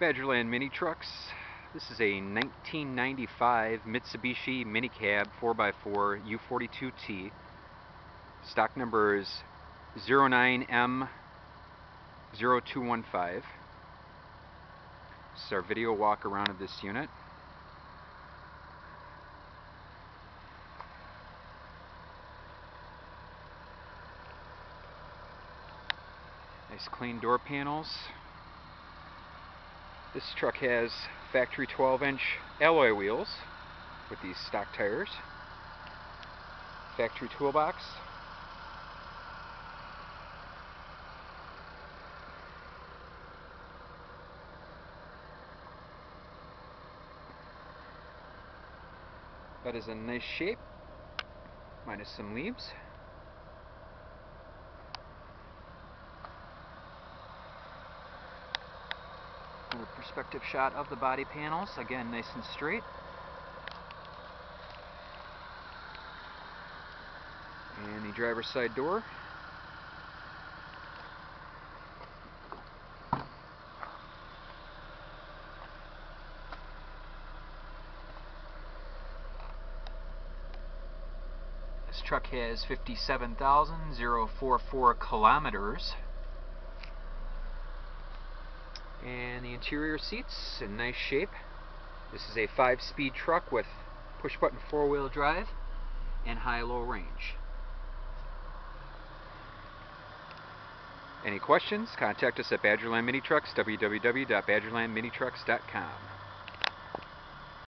Badgerland Mini Trucks. This is a 1995 Mitsubishi MiniCab 4x4 U42T. Stock number is 09M0215. This is our video walk around of this unit. Nice clean door panels. This truck has factory 12-inch alloy wheels with these stock tires. Factory toolbox. That is in nice shape, minus some leaves. Another perspective shot of the body panels, again nice and straight. And the driver's side door. This truck has 57,044 kilometers. And the interior seats in nice shape. This is a 5-speed truck with push-button 4-wheel drive and high-low range. Any questions? Contact us at Badgerland Mini Trucks, www.badgerlandminitrucks.com.